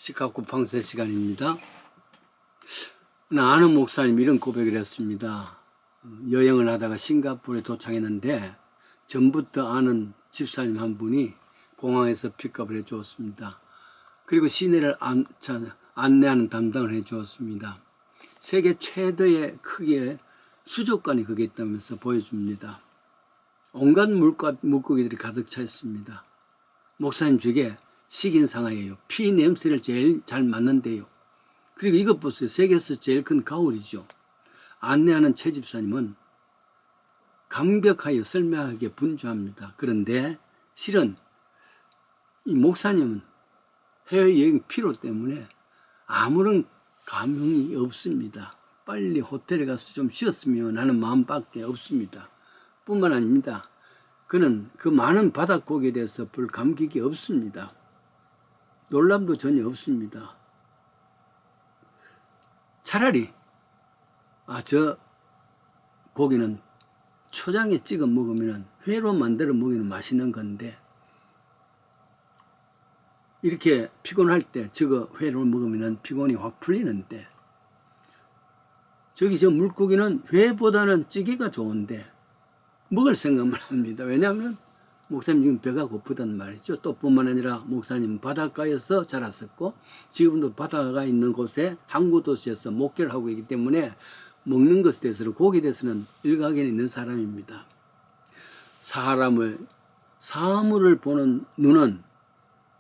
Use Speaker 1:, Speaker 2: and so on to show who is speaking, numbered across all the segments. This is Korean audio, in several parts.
Speaker 1: 시카고 방세 시간입니다. 아는 목사님 이런 고백을 했습니다. 여행을 하다가 싱가포르에 도착했는데 전부터 아는 집사님 한 분이 공항에서 픽업을 해 주었습니다. 그리고 시내를 안내하는 담당을 해 주었습니다. 세계 최대의 크기의 수족관이 거기에 있다면서 보여줍니다. 온갖 물고기들이 가득 차 있습니다. 목사님 중에 식인상하예요. 피 냄새를 제일 잘 맡는데요. 그리고 이것 보세요. 세계에서 제일 큰 가오리죠. 안내하는 최 집사님은 감격하여 설명하게 분주합니다. 그런데 실은 이 목사님은 해외여행 피로 때문에 아무런 감흥이 없습니다. 빨리 호텔에 가서 좀 쉬었으면 하는 마음밖에 없습니다. 뿐만 아닙니다. 그는 그 많은 바닷고기에 대해서 별 감격이 없습니다. 놀람도 전혀 없습니다. 차라리 저 고기는 초장에 찍어 먹으면 회로 만들어 먹으면 맛있는 건데 이렇게 피곤할 때 저거 회로 먹으면 피곤이 확 풀리는데 저기 저 물고기는 회보다는 찌개가 좋은데 먹을 생각만 합니다. 왜냐하면 목사님 지금 배가 고프단 말이죠. 또 뿐만 아니라 목사님 바닷가에서 자랐었고 지금도 바다가 있는 곳에 항구 도시에서 목회를 하고 있기 때문에 먹는 것에 대해서는 고기에 대해서는 일각에 있는 사람입니다. 사물을 보는 눈은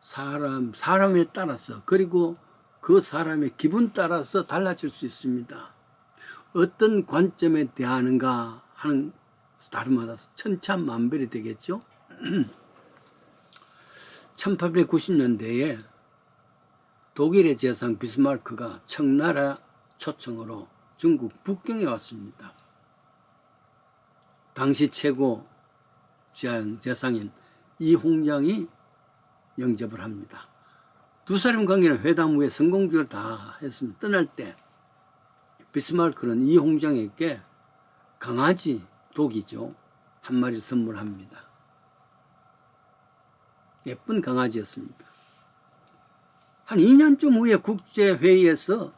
Speaker 1: 사람에 따라서 그리고 그 사람의 기분 따라서 달라질 수 있습니다. 어떤 관점에 대하는가 하는 다름마다 천차만별이 되겠죠. 1890년대에 독일의 재상 비스마르크가 청나라 초청으로 중국 북경에 왔습니다. 당시 최고 재상인 이홍장이 영접을 합니다. 두 사람 관계는 회담 후에 성공적으로 다 했습니다. 떠날 때 비스마르크는 이홍장에게 강아지 독이죠. 한 마리 선물합니다. 예쁜 강아지였습니다. 한 2년쯤 후에 국제회의장에서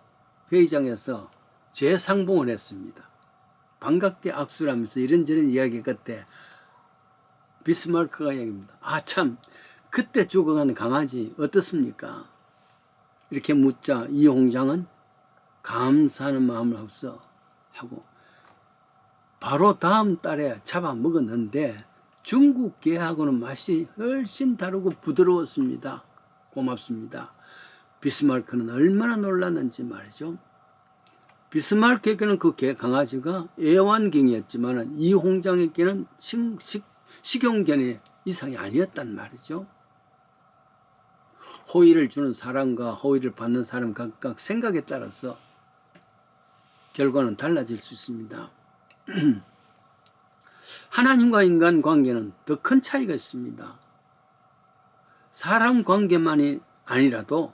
Speaker 1: 재상봉을 했습니다. 반갑게 악수를 하면서 이런저런 이야기 끝에 비스마르크가 얘기합니다. 참 그때 죽어가는 강아지 어떻습니까? 이렇게 묻자 이홍장은 감사하는 마음을 하고 바로 다음 달에 잡아먹었는데 중국 게하고는 맛이 훨씬 다르고 부드러웠습니다. 고맙습니다. 비스마르크는 얼마나 놀랐는지 말이죠. 비스마르크에게는 그 강아지가 애완견이었지만 이홍장에게는 식용견의 이상이 아니었단 말이죠. 호의를 주는 사람과 호의를 받는 사람 각각 생각에 따라서 결과는 달라질 수 있습니다. 하나님과 인간 관계는 더 큰 차이가 있습니다. 사람 관계만이 아니라도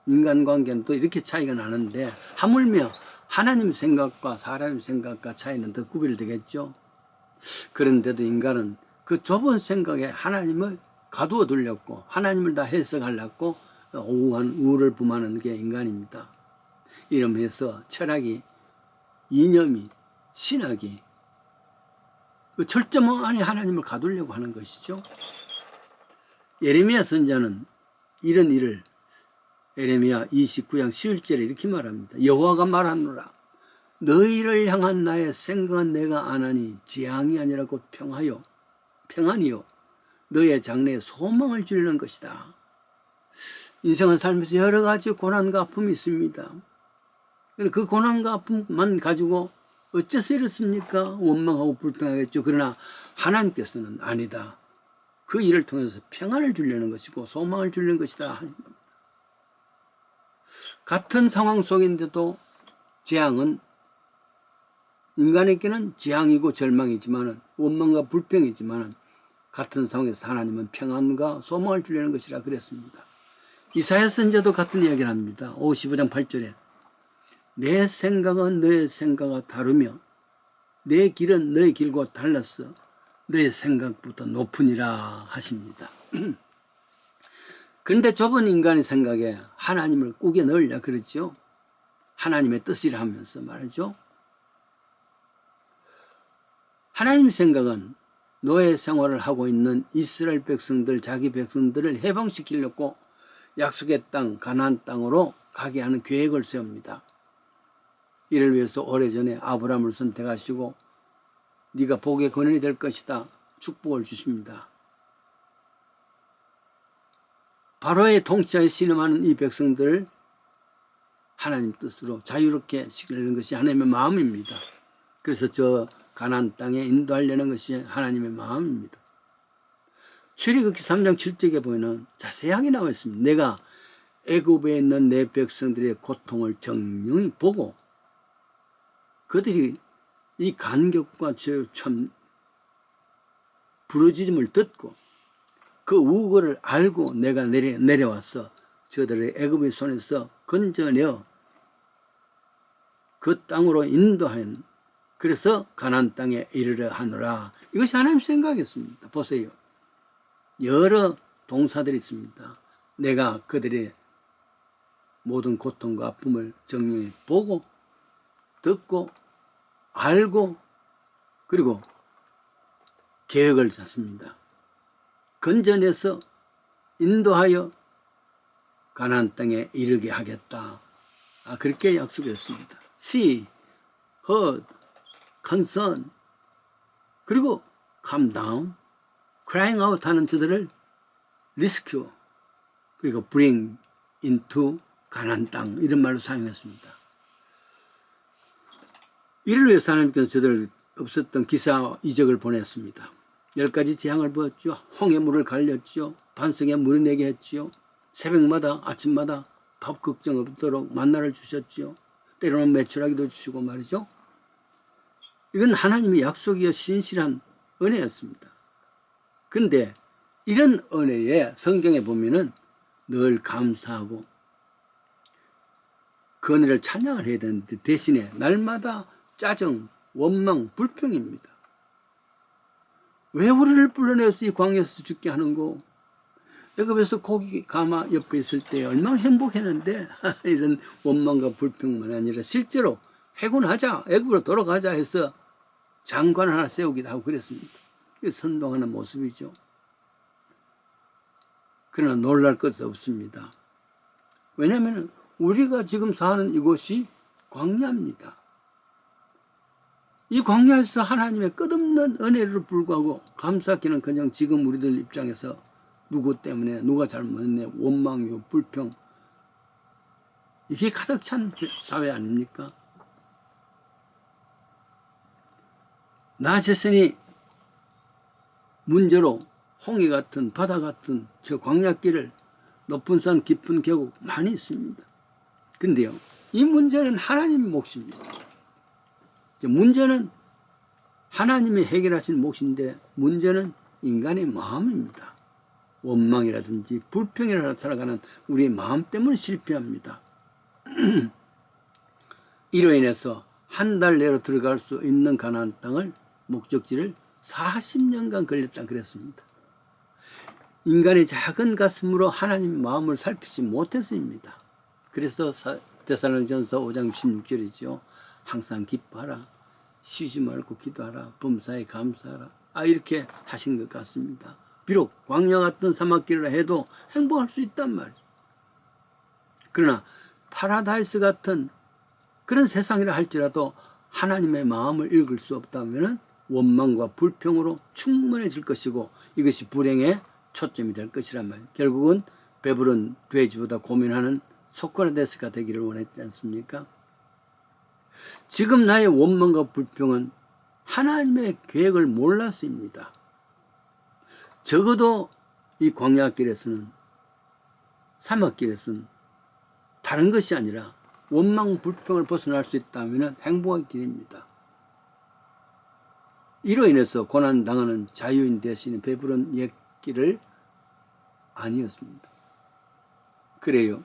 Speaker 1: 인간 관계는 또 이렇게 차이가 나는데 하물며 하나님 생각과 사람 생각과 차이는 더 구별되겠죠. 그런데도 인간은 그 좁은 생각에 하나님을 가두어 두려고 하나님을 다 해석하려고 오후한 우를 범하는 게 인간입니다. 이러면서 철학이 이념이 신학이 그 철저망 안에 하나님을 가두려고 하는 것이죠. 예레미야 선지자는 이런 일을 예레미야 29장 11절에 이렇게 말합니다. 여호와가 말하노라 너희를 향한 나의 생각은 내가 아나니 재앙이 아니라 곧 평안이요 너의 장래에 소망을 주려는 것이다. 인생은 살면서 여러 가지 고난과 아픔이 있습니다. 그 고난과 아픔만 가지고 어째서 이렇습니까? 원망하고 불평하겠죠. 그러나 하나님께서는 아니다. 그 일을 통해서 평안을 주려는 것이고 소망을 주려는 것이다. 같은 상황 속인데도 재앙은 인간에게는 재앙이고 절망이지만 원망과 불평이지만 같은 상황에서 하나님은 평안과 소망을 주려는 것이라 그랬습니다. 이사야 선지자도 같은 이야기를 합니다. 55장 8절에 내 생각은 너의 생각과 다르며 내 길은 너의 길과 달라서 너의 생각보다 높으니라 하십니다. 그런데 좁은 인간의 생각에 하나님을 꾸겨 넣으려 그러죠. 하나님의 뜻이라 하면서 말이죠. 하나님 생각은 노예 생활을 하고 있는 이스라엘 백성들, 자기 백성들을 해방시키려고 약속의 땅, 가나안 땅으로 가게 하는 계획을 세웁니다. 이를 위해서 오래전에 아브라함을 선택하시고 네가 복의 근원이 될 것이다. 축복을 주십니다. 바로의 통치하에 신음하는 이 백성들을 하나님 뜻으로 자유롭게 시키려는 것이 하나님의 마음입니다. 그래서 저 가나안 땅에 인도하려는 것이 하나님의 마음입니다. 출애굽기 3장 7절에 보면 자세하게 나와 있습니다. 내가 애굽에 있는 내 백성들의 고통을 정령히 보고 그들이 이 간격과 참 부르짖음을 듣고 그 우거를 알고 내가 내려와서 저들의 애굽의 손에서 건져내어 그 땅으로 인도한, 그래서 가나안 땅에 이르려 하노라. 이것이 하나님 생각이었습니다. 보세요. 여러 동사들이 있습니다. 내가 그들의 모든 고통과 아픔을 정령히 보고 듣고 알고 그리고 계획을 짰습니다. 건져내서 인도하여 가나안 땅에 이르게 하겠다. 그렇게 약속했습니다. See, heard, concern, 그리고 calm down, crying out 하는 저들을 rescue, 그리고 bring into 가나안 땅, 이런 말로 사용했습니다. 이를 위해서 하나님께서 저들을 없었던 기사 이적을 보냈습니다. 10가지 재앙을 부었죠. 홍해 물을 갈렸죠. 반석에 물을 내게 했지요. 새벽마다 아침마다 밥 걱정 없도록 만나를 주셨지요. 때로는 메추라기도 주시고 말이죠. 이건 하나님의 약속이여 신실한 은혜였습니다. 그런데 이런 은혜에 성경에 보면은 늘 감사하고 그 은혜를 찬양을 해야 되는데 대신에 날마다 짜증, 원망, 불평입니다. 왜 우리를 불러내서 이 광야에서 죽게 하는고? 애굽에서 고기 가마 옆에 있을 때 얼마나 행복했는데 이런 원망과 불평만 아니라 실제로 회군하자, 애굽으로 돌아가자 해서 장관 하나 세우기도 하고 그랬습니다. 선동하는 모습이죠. 그러나 놀랄 것 없습니다. 왜냐하면 우리가 지금 사는 이곳이 광야입니다. 이 광야에서 하나님의 끝없는 은혜를 불구하고 감사하기는 그냥 지금 우리들 입장에서 누구 때문에 누가 잘못했네, 원망이요, 불평, 이게 가득 찬 사회 아닙니까? 나 자신이 문제로 홍해 같은 바다 같은 저 광야길을 높은 산 깊은 계곡 많이 있습니다. 그런데요, 이 문제는 하나님의 몫입니다. 문제는 하나님이 해결하신 몫인데 문제는 인간의 마음입니다. 원망이라든지 불평이라도 살아가는 우리의 마음 때문에 실패합니다. 이로 인해서 한 달 내로 들어갈 수 있는 가나안 땅을 목적지를 40년간 걸렸다 그랬습니다. 인간의 작은 가슴으로 하나님의 마음을 살피지 못해서입니다. 그래서 데살로니가전서 5장 16절이죠. 항상 기뻐하라, 쉬지 말고 기도하라, 범사에 감사하라. 이렇게 하신 것 같습니다. 비록 광야 같은 사막길을 해도 행복할 수 있단 말이죠. 그러나 파라다이스 같은 그런 세상이라 할지라도 하나님의 마음을 읽을 수 없다면 원망과 불평으로 충만해질 것이고 이것이 불행의 초점이 될 것이란 말이에요. 결국은 배부른 돼지보다 고민하는 소크라테스가 되기를 원했지 않습니까? 지금 나의 원망과 불평은 하나님의 계획을 몰라서입니다. 적어도 이 광야길에서는, 사막길에서는 다른 것이 아니라 원망, 불평을 벗어날 수 있다면 행복의 길입니다. 이로 인해서 고난당하는 자유인 대신에 배부른 옛길을 아니었습니다. 그래요.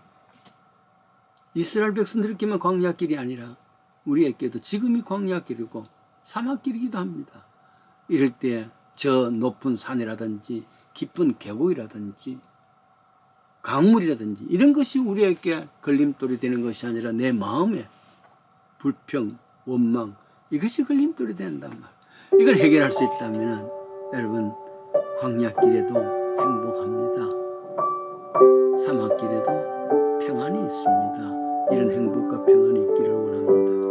Speaker 1: 이스라엘 백성들에게만 광야길이 아니라 우리에게도 지금이 광야길이고 사막길이기도 합니다. 이럴 때 저 높은 산이라든지 깊은 계곡이라든지 강물이라든지 이런 것이 우리에게 걸림돌이 되는 것이 아니라 내 마음에 불평, 원망 이것이 걸림돌이 된단 말이에요. 이걸 해결할 수 있다면 여러분 광야길에도 행복합니다. 사막길에도 평안이 있습니다. 이런 행복과 평안이 있기를 원합니다.